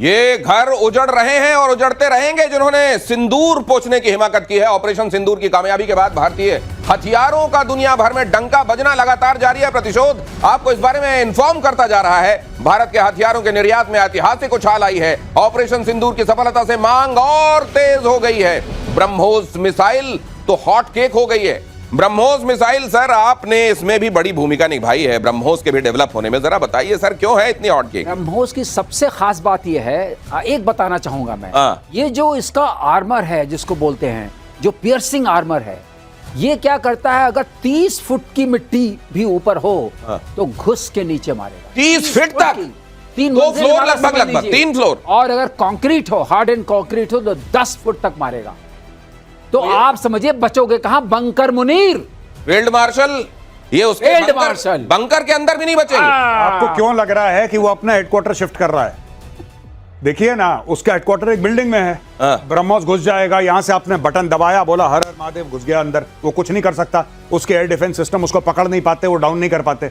ये घर उजड़ रहे हैं और उजड़ते रहेंगे जिन्होंने सिंदूर पोंछने की हिमाकत की है। ऑपरेशन सिंदूर की कामयाबी के बाद भारतीय हथियारों का दुनिया भर में डंका बजना लगातार जारी है। प्रतिशोध आपको इस बारे में इन्फॉर्म करता जा रहा है। भारत के हथियारों के निर्यात में ऐतिहासिक उछाल आई है। ऑपरेशन सिंदूर की सफलता से मांग और तेज हो गई है। ब्रह्मोस मिसाइल तो हॉट केक हो गई है। ब्रह्मोस मिसाइल सर, आपने इसमें भी बड़ी भूमिका निभाई है ब्रह्मोस के भी डेवलप होने में। जरा बताइए सर, क्यों है इतनी हॉट केक? ब्रह्मोस की सबसे खास बात यह है, एक बताना चाहूंगा मैं, ये जो इसका आर्मर है जिसको बोलते हैं, जो पियर्सिंग आर्मर है, ये क्या करता है, अगर 30 फुट की मिट्टी भी ऊपर हो तो घुस के नीचे मारेगा। 30 फीट तक? 3 फ्लोर लगभग 3 फ्लोर। और अगर कंक्रीट हो, हार्ड एंड कंक्रीट हो, तो 10 फुट तक मारेगा। तो आप समझिए बचोगे कहां? बंकर मुनीर, फील्ड मार्शल, ये उसके फील्ड मार्शल बंकर के अंदर भी नहीं बचेंगे। आपको क्यों लग रहा है कि वो अपना हेडक्वार्टर शिफ्ट कर रहा है? देखिए ना, उसका हेडक्वार्टर एक बिल्डिंग में है। ब्रह्मोस घुस जाएगा, यहां से आपने बटन दबाया, बोला हर हर महादेव, घुस गया अंदर। वो कुछ नहीं कर सकता, उसके एयर डिफेंस सिस्टम उसको पकड़ नहीं पाते, वो डाउन नहीं कर पाते।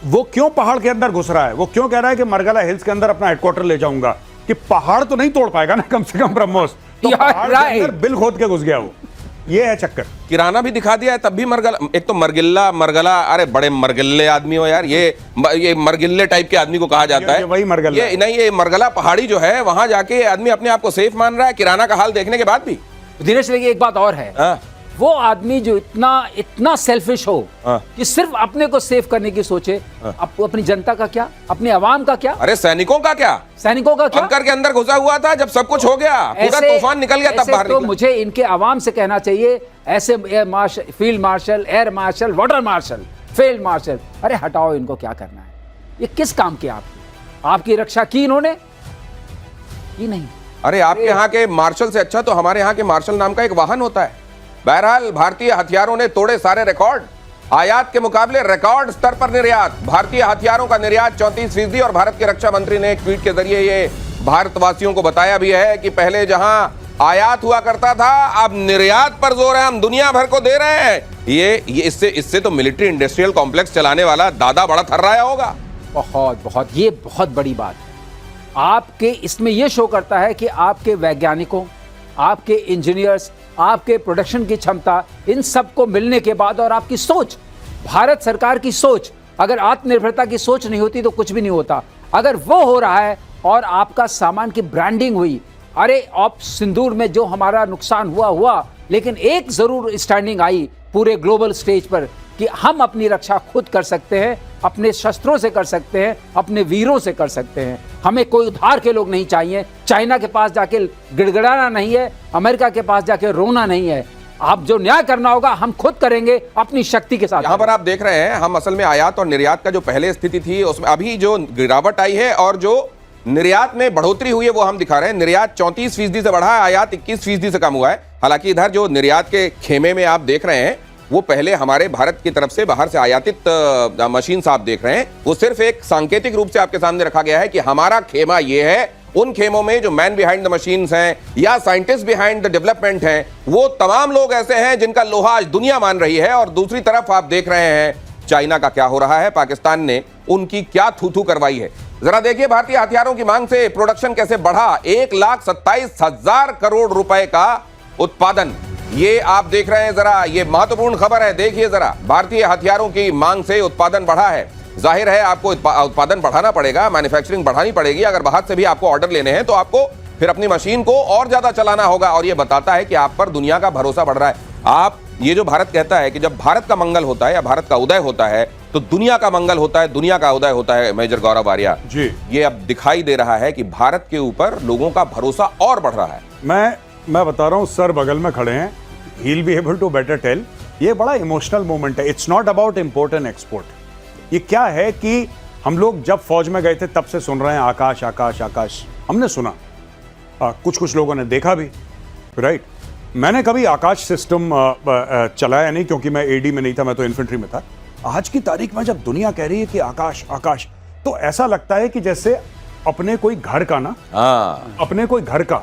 वो क्यों पहाड़ के अंदर घुस रहा है? वो क्यों कह रहा है कि मरगला हिल्स के अंदर अपना हेडक्वार्टर ले जाऊंगा? कि पहाड़ तो नहीं तोड़ पाएगा ना कम से कम ब्रह्मोस, तो पहाड़ के अंदर बिल खोद के घुस गया वो। ये है चक्कर। किराना भी दिखा दिया है तब भी मरगला। एक तो मरगला, अरे बड़े मरगिल्ले आदमी हो यार। ये मरगिल्ले टाइप के आदमी को कहा जाता है। वही मरगला। ये मरगला पहाड़ी जो है, वहां जाके आदमी अपने आप को सेफ मान रहा है किराना का हाल देखने के बाद भी। दिनेश, लेकिन एक बात और है, वो आदमी जो इतना सेल्फिश हो कि सिर्फ अपने को सेव करने की सोचे, अपनी जनता का क्या, अपनी आवाम का क्या, अरे सैनिकों का क्या, सैनिकों का क्या? बंकर के अंदर घुसा हुआ था जब सब कुछ हो गया, पूरा तूफान निकल गया तब बाहर तो निकला। मुझे इनके आवाम से कहना चाहिए, ऐसे field marshal, air marshal, water marshal, field marshal, अरे हटाओ इनको, क्या करना है? ये किस काम की आपकी रक्षा की इन्होंने? की नहीं। अरे आपके यहाँ के मार्शल से अच्छा तो हमारे यहाँ के मार्शल नाम का एक वाहन होता है। बहरहाल भारतीय हथियारों ने तोड़े सारे रिकॉर्ड। आयात के मुकाबले रिकॉर्ड स्तर पर निर्यात। भारतीय हथियारों का निर्यात 34%। और भारत के रक्षा मंत्री ने एक ट्वीट के जरिए ये भारतवासियों को बताया भी है कि पहले जहां आयात हुआ करता था, अब निर्यात पर जोर है, हम दुनिया भर को दे रहे हैं। ये इससे तो मिलिट्री इंडस्ट्रियल कॉम्प्लेक्स चलाने वाला दादा बड़ा थर्राया होगा। ये बहुत बड़ी बात है। आपके इसमें यह शो करता है कि आपके वैज्ञानिकों, आपके इंजीनियर्स, आपके प्रोडक्शन की क्षमता, इन सबको मिलने के बाद, और आपकी सोच, भारत सरकार की सोच, अगर आत्मनिर्भरता की सोच नहीं होती तो कुछ भी नहीं होता। अगर वो हो रहा है और आपका सामान की ब्रांडिंग हुई, अरे ऑप सिंदूर में जो हमारा नुकसान हुआ, लेकिन एक जरूर स्टैंडिंग आई पूरे ग्लोबल स्टेज पर कि हम अपनी रक्षा खुद कर सकते हैं, अपने शस्त्रों से कर सकते हैं, अपने वीरों से कर सकते हैं। हमें कोई उधार के लोग नहीं चाहिए। चाइना के पास जाके गिड़गिड़ाना नहीं है, अमेरिका के पास जाके रोना नहीं है। आप जो न्याय करना होगा हम खुद करेंगे अपनी शक्ति के साथ। यहाँ पर आप देख रहे हैं, हम असल में आयात और निर्यात का जो पहले स्थिति थी उसमें अभी जो गिरावट आई है और जो निर्यात में बढ़ोतरी हुई है वो हम दिखा रहे हैं। निर्यात 34% से बढ़ा है, आयात 21% से कम हुआ है। हालांकि इधर जो निर्यात के खेमे में आप देख रहे हैं, वो पहले हमारे भारत की तरफ से बाहर से आयातित मशीन आप देख रहे हैं, वो सिर्फ एक सांकेतिक रूप से आपके सामने रखा गया है कि हमारा खेमा ये है। उन खेमों में जो मैन बिहाइंड द मशीन्स हैं या साइंटिस्ट बिहाइंड द डेवलपमेंट हैं, वो तमाम लोग ऐसे हैं जिनका लोहा आज दुनिया मान रही है। और दूसरी तरफ आप देख रहे हैं चाइना का क्या हो रहा है, पाकिस्तान ने उनकी क्या थू करवाई है। जरा देखिए भारतीय हथियारों की मांग से प्रोडक्शन कैसे बढ़ा। 1,27,000 करोड़ रुपए का उत्पादन, ये आप देख रहे हैं। जरा ये महत्वपूर्ण खबर है, देखिए जरा। भारतीय हथियारों की मांग से उत्पादन बढ़ा है। जाहिर है आपको उत्पादन बढ़ाना पड़ेगा, मैन्युफैक्चरिंग बढ़ानी पड़ेगी। अगर बाहर से भी आपको ऑर्डर लेने हैं तो आपको फिर अपनी मशीन को और ज्यादा चलाना होगा। और ये बताता है कि आप पर दुनिया का भरोसा बढ़ रहा है। आप ये जो भारत कहता है कि जब भारत का मंगल होता है या भारत का उदय होता है तो दुनिया का मंगल होता है, दुनिया का उदय होता है। मेजर गौरव आर्या जी, ये अब दिखाई दे रहा है कि भारत के ऊपर लोगों का भरोसा और बढ़ रहा है। मैं बता रहा हूं, सर बगल में खड़े हैं, he'll be able to better tell। ये बड़ा इमोशनल मोमेंट है। It's not about import and export. ये क्या है कि हम लोग जब फौज में गए थे तब से सुन रहे हैं आकाश आकाश आकाश। हमने सुना, कुछ लोगों ने देखा भी, राइट। मैंने कभी आकाश सिस्टम चलाया नहीं क्योंकि मैं एडी में नहीं था, मैं तो इन्फेंट्री में था। आज की तारीख में जब दुनिया कह रही है कि आकाश आकाश, तो ऐसा लगता है कि जैसे अपने कोई घर का ना, अपने कोई घर का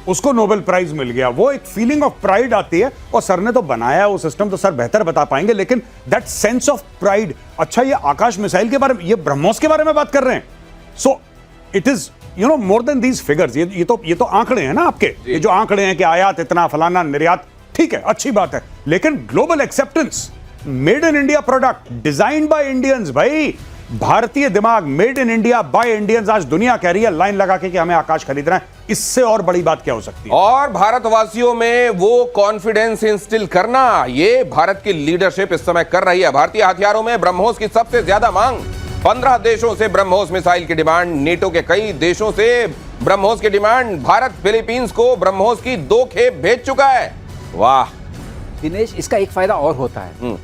उसको नोबेल प्राइज मिल गया। वो एक फीलिंग ऑफ प्राइड आती है। और सर ने तो बनाया वो सिस्टम, तो सर बेहतर बता पाएंगे, लेकिन दैट सेंस ऑफ प्राइड। अच्छा, ये आकाश मिसाइल के बारे में, ये ब्रह्मोस के बारे में बात कर रहे हैं। So it is you know more than these figures, ये तो आंकड़े हैं ना आपके, ये जो आंकड़े हैं कि आयात इतना, फलाना, निर्यात, ठीक है, अच्छी बात है, लेकिन global acceptance, made in India product, design by Indians, भाई भारतीय दिमाग, made in India by Indians, आज दुनिया कह रही है लाइन लगा के कि हमें आकाश खरीदना है, इससे और बड़ी बात क्या हो सकती है? और भारतवासियों में वो कॉन्फिडेंस इंस्टिल करना, ये भारत की लीडरशिप इस समय कर रही है। भारतीय हथियारों में ब्रह्मोस की सबसे ज्यादा मांग, 15 देशों से ब्रह्मोस मिसाइल की डिमांड, नेटो के कई देशों से ब्रह्मोस की डिमांड, भारत फिलीपींस को ब्रह्मोस की 2 खेप भेज चुका है। वाह दिनेश, इसका एक फायदा और होता है,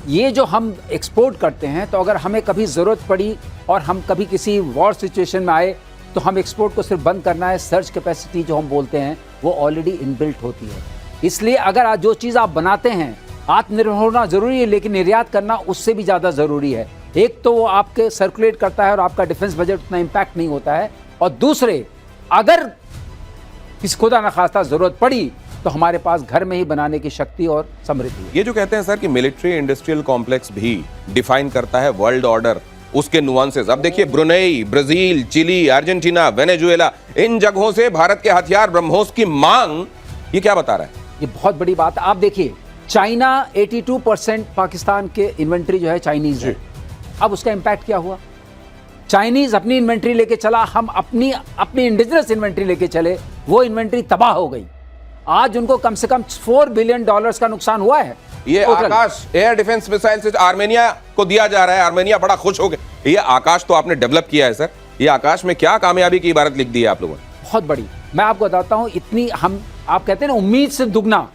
ये जो हम एक्सपोर्ट करते हैं, तो अगर हमें कभी जरूरत पड़ी और हम कभी किसी वॉर सिचुएशन में आए, तो हम एक्सपोर्ट को सिर्फ बंद करना है, सर्च कैपेसिटी जो हम बोलते हैं वो ऑलरेडी इनबिल्ट होती है। इसलिए अगर आज जो चीज़ आप बनाते हैं, आत्मनिर्भर होना जरूरी है, लेकिन निर्यात करना उससे भी ज़्यादा ज़रूरी है। एक तो वो आपके सर्कुलेट करता है और आपका डिफेंस बजट उतना इम्पैक्ट नहीं होता है, और दूसरे अगर किसी खुदा न खास्ता जरूरत पड़ी तो हमारे पास घर में ही बनाने की शक्ति और समृद्धि है। ये जो कहते हैं सर कि मिलिट्री इंडस्ट्रियल कॉम्प्लेक्स भी डिफाइन करता है वर्ल्ड ऑर्डर, उसके नुआंसेस, अब देखिए Brunei, Brazil, Chile, Argentina, Venezuela, इन जगहों से भारत के हथियार ब्रह्मोस की मांग, ये क्या बता रहा है? ये बहुत बड़ी बात है। आप देखिए चाइना 82% पाकिस्तान के इन्वेंट्री जो है चाइनीज है। अब उसका इंपैक्ट क्या हुआ? चाइनीज अपनी इन्वेंट्री लेके चला, हम अपनी इंडिजिनस इन्वेंट्री लेके चले, वो इन्वेंट्री तबाह हो गई। आज उनको कम से कम $4 बिलियन का नुकसान हुआ है। ये आकाश एयर डिफेंस मिसाइल से आर्मेनिया को दिया जा रहा है, आर्मेनिया बड़ा खुश हो गया। ये आकाश तो आपने डेवलप किया है सर, ये आकाश में क्या कामयाबी की इबारत लिख दी है आप लोगों ने? बहुत बड़ी। मैं आपको बताता हूं, इतनी हम आप कहते हैं ना उम्मीद से दुगना,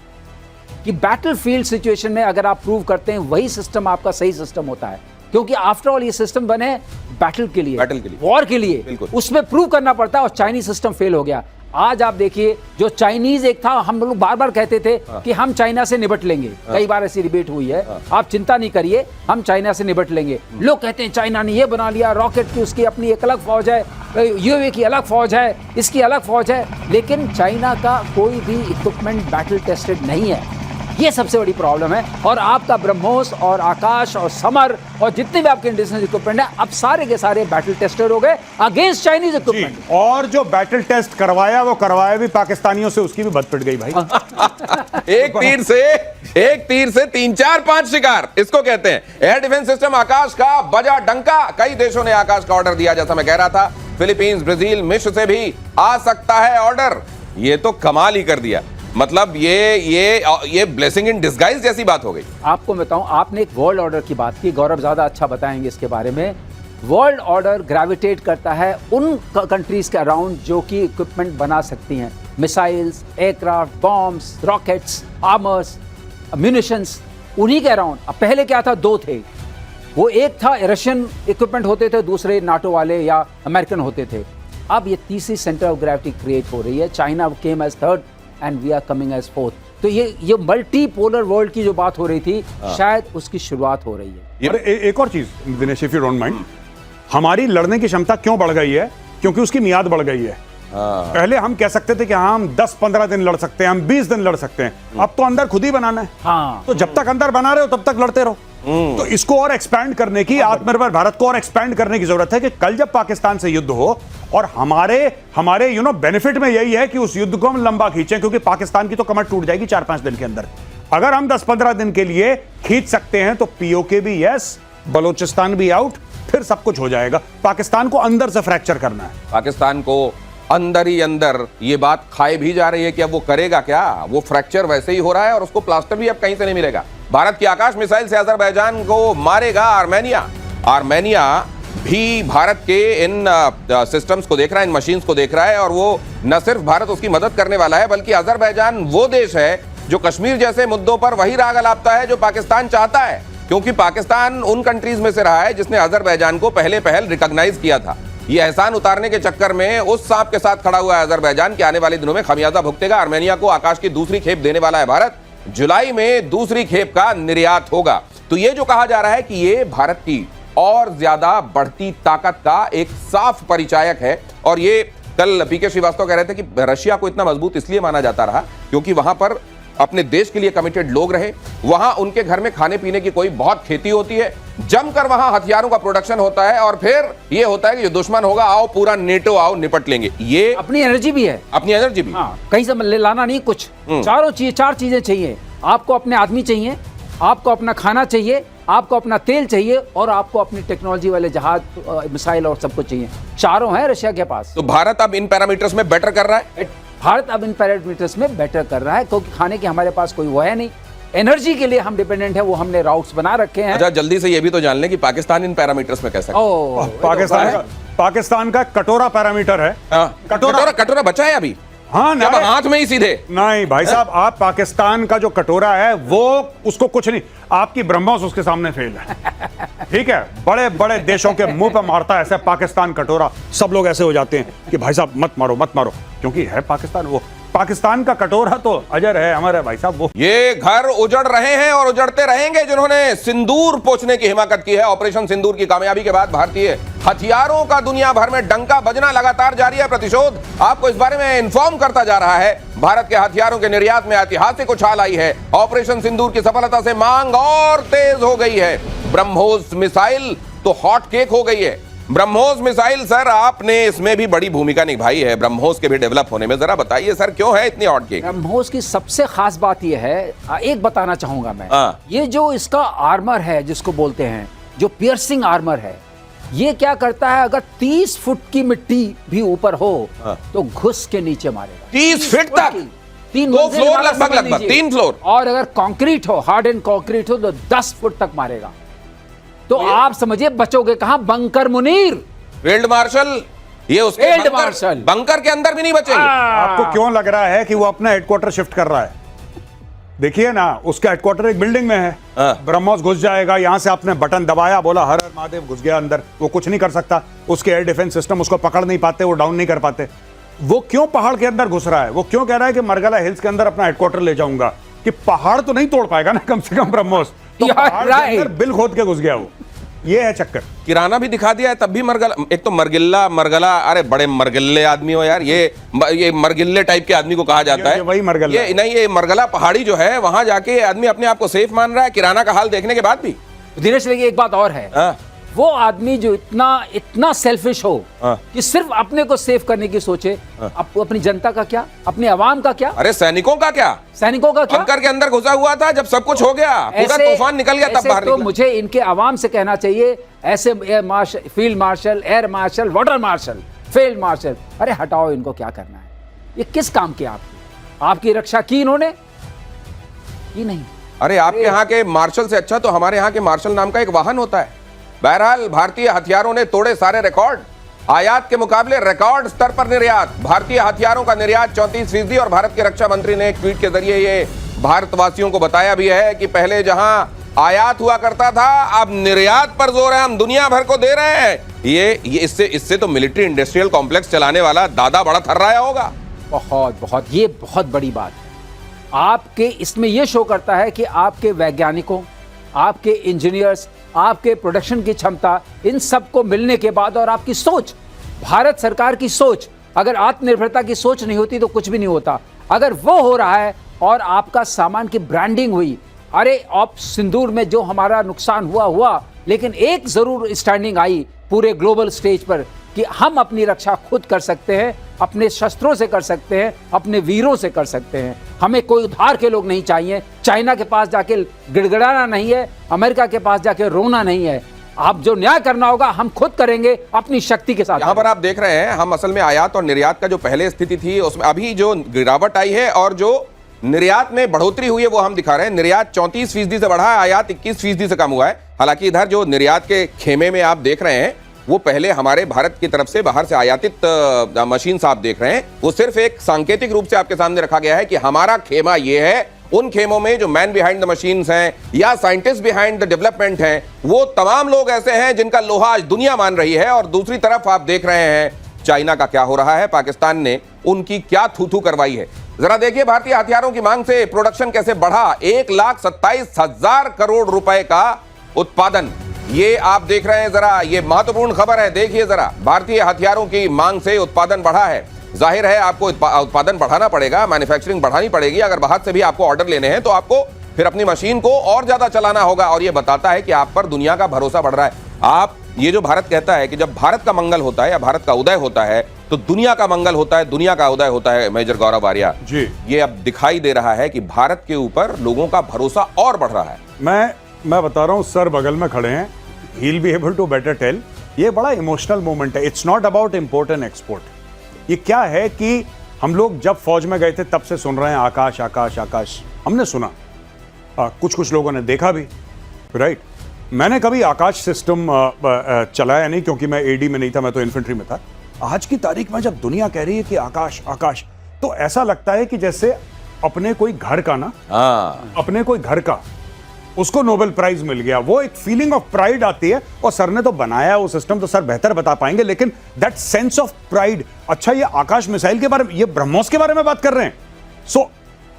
कि बैटलफील्ड सिचुएशन में अगर आप प्रूव करते हैं वही सिस्टम आपका सही सिस्टम होता है, क्योंकि आफ्टर ऑल ये सिस्टम बने बैटल के लिए, वॉर के लिए, उसमें प्रूव करना पड़ता है, और चाइनीज सिस्टम फेल हो गया। आज आप देखिए जो चाइनीज एक था, हम लोग बार बार कहते थे कि हम चाइना से निपट लेंगे, कई बार ऐसी डिबेट हुई है, आप चिंता नहीं करिए हम चाइना से निपट लेंगे। लोग कहते हैं चाइना ने ये बना लिया, रॉकेट की उसकी अपनी एक अलग फौज है, यूएवी की अलग फौज है, इसकी अलग फौज है, लेकिन चाइना का कोई भी इक्विपमेंट बैटल टेस्टेड नहीं है। ये सबसे बड़ी प्रॉब्लम है। और आपका ब्रह्मोस और आकाश और समर और जितने भी आपके इंडिजिनस इक्विपमेंट है, अब सारे के सारे बैटल टेस्टेड हो गए अगेंस्ट चाइनीज इक्विपमेंट। और जो बैटल टेस्ट करवाया वो करवाया भी पाकिस्तानियों से, उसकी भी बद पिट गई भाई। एक तीर से 3 4 5 शिकार, इसको कहते हैं। एयर डिफेंस सिस्टम आकाश का बजा डंका, कई देशों ने आकाश का ऑर्डर दिया, जैसा मैं कह रहा था, फिलीपींस, ब्राजील, मिस्र से भी आ सकता है ऑर्डर। ये तो कमाल ही कर दिया, मतलब ये ब्लेसिंग इन डिस्गाइज जैसी बात हो गई। आपको बताऊं, आपने एक वर्ल्ड ऑर्डर की बात की, गौरव ज्यादा अच्छा बताएंगे इसके बारे में। वर्ल्ड ऑर्डर ग्रेविटेट करता है उन कंट्रीज के अराउंड जो कि इक्विपमेंट बना सकती हैं, missiles, aircraft, bombs, rockets, armours, munitions, उन्हीं के अराउंड। अब पहले क्या था, 2 थे, वो एक था रशियन इक्विपमेंट होते थे, दूसरे नाटो वाले या अमेरिकन होते थे। अब ये तीसरी सेंटर ऑफ ग्रेविटी क्रिएट हो रही है, China came as 3rd and we are coming as 4th। तो ये मल्टीपोलर वर्ल्ड की जो बात हो रही थी, शायद उसकी शुरुआत हो रही है। एक और चीज Dinesh, if you don't mind, हमारी लड़ने की क्षमता क्यों बढ़ गई है? क्योंकि उसकी मियाद बढ़ गई है। पहले हम कह सकते थे कि हाँ हम 10-15 दिन लड़ सकते हैं, हम 20 दिन लड़ सकते हैं, अब तो अंदर खुद ही बनाना है। तो जब तक अंदर बना रहे हो तब तक लड़ते रहो। तो इसको और एक्सपैंड करने की, आत्मनिर्भर भारत को और एक्सपैंड करने की जरूरत है कि कल जब पाकिस्तान से युद्ध हो, और हमारे यू नो बेनिफिट में यही है कि उस युद्ध को हम लंबा खींचें, क्योंकि पाकिस्तान की तो कमर टूट जाएगी 4-5 दिन के अंदर। अगर हम 10-15 दिन के लिए खींच सकते हैं तो पीओके भी यस, बलोचिस्तान भी आउट, फिर सब कुछ हो जाएगा। पाकिस्तान को अंदर से फ्रैक्चर करना है। पाकिस्तान को अंदर ही अंदर ये बात खाए भी जा रही है कि अब वो करेगा क्या, वो फ्रैक्चर वैसे ही हो रहा है और उसको प्लास्टर भी अब कहीं से नहीं मिलेगा। भारत की आकाश मिसाइल से अजरबैजान को मारेगा आर्मेनिया भी भारत के इन सिस्टम्स को देख रहा है, इन मशीन्स को देख रहा है, और वो न सिर्फ भारत उसकी मदद करने वाला है, बल्कि अजरबैजान वो देश है जो कश्मीर जैसे मुद्दों पर वही राग अलापता है जो पाकिस्तान चाहता है, क्योंकि पाकिस्तान उन कंट्रीज में से रहा है जिसने अजरबैजान को पहले रिकॉग्नाइज किया था। ये एहसान उतारने के चक्कर में उस सांप के साथ खड़ा हुआ है अजरबैजान, के आने वाले दिनों में खमियाजा भुगतेगा। आर्मेनिया को आकाश की दूसरी खेप देने वाला है भारत, जुलाई में दूसरी खेप का निर्यात होगा। तो ये जो कहा जा रहा है कि ये भारत की और ज्यादा बढ़ती ताकत का एक साफ परिचायक है। और ये कल पीके श्रीवास्तव कह रहे थे कि रशिया को इतना मजबूत इसलिए माना जाता रहा क्योंकि वहां पर अपने देश के लिए कमिटेड लोग रहे, वहां उनके घर में खाने पीने की कोई बहुत खेती होती है, जमकर वहां हथियारों का प्रोडक्शन होता है और फिर ये होता है कि जो दुश्मन होगा आओ पूरा नेटो आओ निपट लेंगे। ये अपनी एनर्जी भी है, अपनी एनर्जी भी। हाँ, कहीं से लाना नहीं कुछ, चार चीजें चाहिए आपको। अपने आदमी चाहिए, आपको अपना खाना चाहिए, आपको अपना तेल चाहिए और आपको अपनी टेक्नोलॉजी वाले जहाज, मिसाइल और सब कुछ चाहिए। चारों हैं रशिया के पास। तो भारत अब इन पैरामीटर्स में बेटर कर रहा है। भारत अब इन पैरामीटर्स में बेटर कर रहा है क्योंकि खाने के हमारे पास कोई वो है नहीं। एनर्जी के लिए हम डिपेंडेंट है, वो हमने राउट्स बना रखे हैं। अच्छा, जल्दी से ये भी तो जान लें कि पाकिस्तान इन पैरामीटर्स में कैसा है। पाकिस्तान का कटोरा पैरामीटर है। कटोरा बचा है अभी। हाँ ना, हाथ में ही सीधे नहीं भाई साहब, आप पाकिस्तान का जो कटोरा है वो उसको कुछ नहीं, आपकी ब्रह्मोस उसके सामने फेल है। ठीक है, बड़े बड़े देशों के मुंह पे मारता है ऐसे पाकिस्तान कटोरा, सब लोग ऐसे हो जाते हैं कि भाई साहब मत मारो मत मारो, क्योंकि है पाकिस्तान, वो पाकिस्तान का कटोरा तो अजर है हमारे भाई साहब। वो ये घर उजड़ रहे हैं और उजड़ते रहेंगे जिन्होंने सिंदूर पोंछने की हिमाकत की है। ऑपरेशन सिंदूर की कामयाबी के बाद भारतीय हथियारों का दुनिया भर में डंका बजना लगातार जारी है। प्रतिशोध आपको इस बारे में इन्फॉर्म करता जा रहा है। भारत के हथियारों के निर्यात में ऐतिहासिक उछाल आई है। ऑपरेशन सिंदूर की सफलता से मांग और तेज हो गई है। ब्रह्मोस मिसाइल तो हॉट केक हो गई है। ब्रह्मोस मिसाइल सर, आपने इसमें भी बड़ी भूमिका निभाई है ब्रह्मोस के भी डेवलप होने में। जरा बताइए सर, क्यों है इतनी हॉट केक? ब्रह्मोस की सबसे खास बात यह है, एक बताना चाहूंगा मैं, ये जो इसका आर्मर है जिसको बोलते हैं, जो पियर्सिंग आर्मर है, ये क्या करता है, अगर 30 फुट की मिट्टी भी ऊपर हो तो घुस के नीचे मारेगा। 30 फीट तक? 2 फ्लोर लगभग 3 फ्लोर। और अगर कंक्रीट हो, हार्ड एंड कंक्रीट हो तो 10 फुट तक मारेगा। तो आप समझिए बचोगे कहां? बंकर मुनीर, फील्ड मार्शल, ये उसके फील्ड मार्शल बंकर के अंदर भी नहीं बचेंगे। आपको क्यों लग रहा है कि वो अपना हेडक्वार्टर शिफ्ट कर रहा है? देखिए ना, उसका हेडक्वार्टर एक बिल्डिंग में है। ब्रह्मोस घुस जाएगा, यहां से आपने बटन दबाया, बोला हर हर महादेव, घुस गया अंदर। वो कुछ नहीं कर सकता, उसके एयर डिफेंस सिस्टम उसको पकड़ नहीं पाते, वो डाउन नहीं कर पाते। वो क्यों पहाड़ के अंदर घुस रहा है? वो क्यों कह रहा है कि मरगला हिल्स के अंदर अपना हेडक्वार्टर ले जाऊंगा? कि पहाड़ तो नहीं तोड़ पाएगा ना कम से कम ब्रह्मोस, तो पहाड़ के अंदर बिल खोद के घुस गया वो। ये है चक्कर। किराना भी दिखा दिया है तब भी मरगला, एक तो मरगला, अरे बड़े मरगिल्ले आदमी हो यार। ये मरगिल्ले टाइप के आदमी को कहा जाता है। वही मरगला, ये नहीं, ये मरगला पहाड़ी जो है, वहां जाके आदमी अपने आप को सेफ मान रहा है किराना का हाल देखने के बाद भी। दिनेश, लेकिन एक बात और है, वो आदमी जो इतना सेल्फिश हो कि सिर्फ अपने को सेव करने की सोचे, अपनी जनता का क्या, अपनी आवाम का क्या, अरे सैनिकों का क्या, बंकर के अंदर घुसा हुआ था जब सब कुछ हो गया, पूरा तूफान निकल गया तब बाहर तो निकला। मुझे इनके आवाम से कहना चाहिए, ऐसे field marshal, air marshal, water marshal, field marshal, अरे हटाओ इनको, क्या करना है? ये किस काम की आपकी रक्षा की इन्होंने? की नहीं। अरे आपके यहाँ के मार्शल से अच्छा तो हमारे यहाँ के मार्शल नाम का एक वाहन होता है। बहरहाल भारतीय हथियारों ने तोड़े सारे रिकॉर्ड। आयात के मुकाबले रिकॉर्ड स्तर पर निर्यात। भारतीय हथियारों का निर्यात 34%। और भारत के रक्षा मंत्री ने एक ट्वीट के जरिए ये भारतवासियों को बताया भी है कि पहले जहां आयात हुआ करता था, अब निर्यात पर जोर है, हम दुनिया भर को दे रहे हैं। ये इससे तो मिलिट्री इंडस्ट्रियल कॉम्प्लेक्स चलाने वाला दादा बड़ा थर्राया होगा। ये बहुत बड़ी बात है। आपके इसमें यह शो करता है कि आपके वैज्ञानिकों, आपके इंजीनियर्स, आपके प्रोडक्शन की क्षमता, इन सब को मिलने के बाद, और आपकी सोच, भारत सरकार की सोच, अगर आत्मनिर्भरता की सोच नहीं होती तो कुछ भी नहीं होता। अगर वो हो रहा है और आपका सामान की ब्रांडिंग हुई, अरे ऑप सिंदूर में जो हमारा नुकसान हुआ, लेकिन एक जरूर स्टैंडिंग आई पूरे ग्लोबल स्टेज पर कि हम अपनी रक्षा खुद कर सकते हैं, अपने शस्त्रों से कर सकते हैं, अपने वीरों से कर सकते हैं। हमें कोई उधार के लोग नहीं चाहिए। चाइना के पास जाके गिड़गिड़ाना नहीं है, अमेरिका के पास जाके रोना नहीं है। आप जो न्याय करना होगा हम खुद करेंगे अपनी शक्ति के साथ। यहाँ पर आप देख रहे हैं, हम असल में आयात और निर्यात का जो पहले स्थिति थी उसमें अभी जो गिरावट आई है और जो निर्यात में बढ़ोतरी हुई है वो हम दिखा रहे हैं। निर्यात 34% से बढ़ा है, आयात 21% से कम हुआ है। हालांकि इधर जो निर्यात के खेमे में आप देख रहे हैं वो पहले हमारे भारत की तरफ से बाहर से आयातित मशीन आप देख रहे हैं, वो सिर्फ एक सांकेतिक रूप से आपके सामने रखा गया है कि हमारा खेमा ये है। उन खेमों में जो मैन बिहाइंड द मशीन्स हैं या साइंटिस्ट बिहाइंड द डेवलपमेंट हैं, वो तमाम लोग ऐसे हैं जिनका लोहा आज दुनिया मान रही है। और दूसरी तरफ आप देख रहे हैं चाइना का क्या हो रहा है, पाकिस्तान ने उनकी क्या थू करवाई है। जरा देखिए भारतीय हथियारों की मांग से प्रोडक्शन कैसे बढ़ा। 1,27,000 करोड़ रुपए का उत्पादन, ये आप देख रहे हैं। जरा ये महत्वपूर्ण खबर है, देखिए जरा, भारतीय हथियारों की मांग से उत्पादन बढ़ा है। जाहिर है आपको उत्पादन बढ़ाना पड़ेगा, मैन्युफैक्चरिंग बढ़ानी पड़ेगी। अगर बाहर से भी आपको ऑर्डर लेने हैं तो आपको फिर अपनी मशीन को और ज्यादा चलाना होगा, और ये बताता है कि आप पर दुनिया का भरोसा बढ़ रहा है। आप ये जो भारत कहता है कि जब भारत का मंगल होता है या भारत का उदय होता है तो दुनिया का मंगल होता है, दुनिया का उदय होता है। मेजर गौरव आर्या जी, ये अब दिखाई दे रहा है कि भारत के ऊपर लोगों का भरोसा और बढ़ रहा है। मैं बता रहा हूं, सर बगल में खड़े हैं, he will be able to better tell. ये बड़ा इमोशनल मोमेंट है। It's not about import and export. ये क्या है कि हम लोग जब फौज में गए थे तब से सुन रहे हैं आकाश आकाश आकाश। हमने सुना, कुछ लोगों ने देखा भी, राइट। मैंने कभी आकाश सिस्टम चलाया नहीं क्योंकि मैं एडी में नहीं था, मैं तो इन्फेंट्री में था। आज की तारीख में जब दुनिया कह रही है कि आकाश आकाश, तो ऐसा लगता है कि जैसे अपने कोई घर का ना, अपने कोई घर का उसको नोबेल प्राइज मिल गया। वो एक फीलिंग ऑफ प्राइड आती है। और सर ने तो बनाया वो सिस्टम, तो सर बेहतर बता पाएंगे, लेकिन दैट सेंस ऑफ प्राइड। अच्छा, ये आकाश मिसाइल के बारे में, ये ब्रह्मोस के बारे में बात कर रहे हैं। So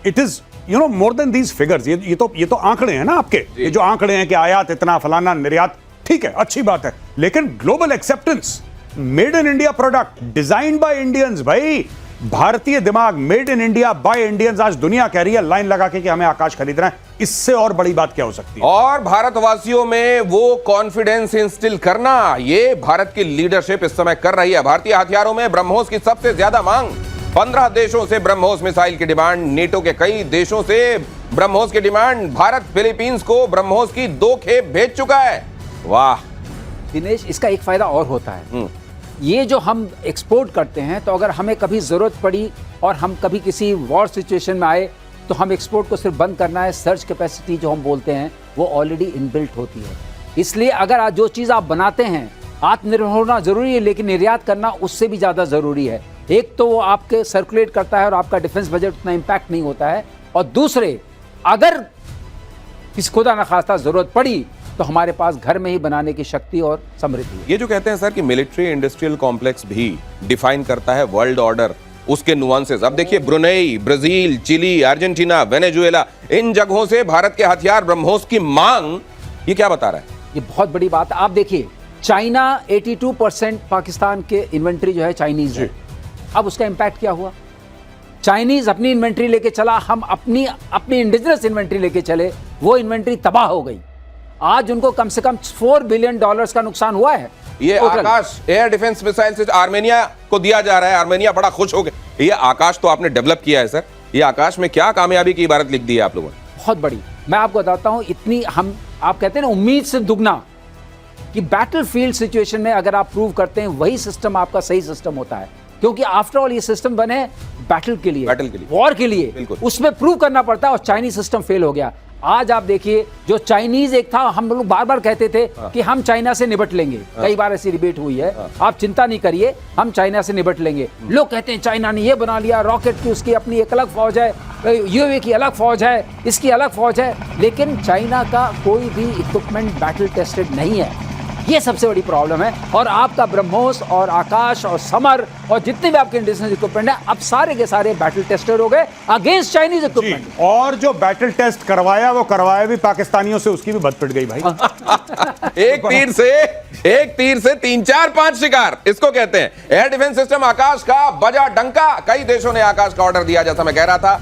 it is more than these figures. ये तो आंकड़े हैं ना आपके, ये जो आंकड़े हैं कि आयात इतना, फलाना, निर्यात, ठीक है, अच्छी बात है, लेकिन global acceptance, made in India product, design by Indians. भाई, भारतीय दिमाग, made in India by Indians. आज दुनिया कह रही है लाइन लगा के कि हमें आकाश खरीदना है। इससे और बड़ी बात क्या हो सकती है? और भारतवासियों में वो कॉन्फिडेंस इंस्टिल करना, ये भारत की लीडरशिप इस समय कर रही है। भारतीय हथियारों में ब्रह्मोस की सबसे ज्यादा मांग, 15 देशों से ब्रह्मोस मिसाइल की डिमांड, नेटो के कई देशों से ब्रह्मोस की डिमांड। भारत फिलीपींस को ब्रह्मोस की 2 खेप भेज चुका है। वाह दिनेश, इसका एक फायदा और होता है। ये जो हम एक्सपोर्ट करते हैं, तो अगर हमें कभी जरूरत पड़ी और हम कभी किसी वॉर सिचुएशन में आए तो हम एक्सपोर्ट को सिर्फ बंद करना है। सर्च कैपेसिटी जो हम बोलते हैं वो ऑलरेडी इनबिल्ट होती है। इसलिए अगर आज जो चीज़ आप बनाते हैं, आत्मनिर्भर होना जरूरी है, लेकिन निर्यात करना उससे भी ज़्यादा ज़रूरी है। एक तो वो आपके सर्कुलेट करता है और आपका डिफेंस बजट उतना इम्पैक्ट नहीं होता है, और दूसरे, अगर किसी खुदा न खास्ता जरूरत पड़ी तो हमारे पास घर में ही बनाने की शक्ति और समृद्धि है। ये जो कहते हैं सर कि मिलिट्री इंडस्ट्रियल कॉम्प्लेक्स भी डिफाइन करता है वर्ल्ड ऑर्डर, उसके नुआंसेस। अब देखिए, Brunei, Brazil, Chile, Argentina, Venezuela, इन जगहों से भारत के हथियार ब्रह्मोस की मांग, ये क्या बता रहा है? ये बहुत बड़ी बात है। आप देखिए, चाइना 82% पाकिस्तान के इन्वेंट्री जो है चाइनीज है। अब उसका इंपैक्ट क्या हुआ? चाइनीज अपनी इन्वेंट्री लेके चला, हम अपनी इंडिजिनस इन्वेंट्री लेके चले, वो इन्वेंट्री तबाह हो गई। आज उनको कम से कम $4 बिलियन का नुकसान हुआ है। ये आकाश एयर डिफेंस मिसाइल से आर्मेनिया को दिया जा रहा है। आर्मेनिया बड़ा खुश हो गया। ये आकाश तो आपने डेवलप किया है सर। ये आकाश में क्या कामयाबी की इबारत लिख दी है आप लोगों ने? बहुत बड़ी। मैं आपको बताता हूं, इतनी आप कहते हैं ना, उम्मीद से दुगना, कि बैटलफील्ड सिचुएशन में अगर आप प्रूव करते हैं वही सिस्टम आपका सही सिस्टम होता है। क्योंकि आफ्टर ऑल ये सिस्टम बने बैटल के लिए, वॉर के लिए, उसमें प्रूव करना पड़ता है, और चाइनीज सिस्टम फेल हो गया। आज आप देखिए, जो चाइनीज एक था, हम लोग बार बार कहते थे कि हम चाइना से निपट लेंगे। कई बार ऐसी डिबेट हुई है, आप चिंता नहीं करिए, हम चाइना से निपट लेंगे। लोग कहते हैं चाइना ने ये बना लिया, रॉकेट की उसकी अपनी एक अलग फौज है, यूएवी की अलग फौज है, इसकी अलग फौज है, लेकिन चाइना का कोई भी इक्विपमेंट बैटल टेस्टेड नहीं है। ये सबसे बड़ी प्रॉब्लम है। और आपका ब्रह्मोस और आकाश और समर और जितने भी आपके इंडिजिनस इक्विपमेंट है, अब सारे के सारे बैटल टेस्टेड हो गए अगेंस्ट चाइनीज इक्विपमेंट। और जो बैटल टेस्ट करवाया वो करवाया भी पाकिस्तानियों से, उसकी भी बद पिट गई भाई। एक तीर से 3, 4, 5 शिकार, इसको कहते हैं। एयर डिफेंस सिस्टम आकाश का बजा डंका। कई देशों ने आकाश का ऑर्डर दिया, जैसा मैं कह रहा था।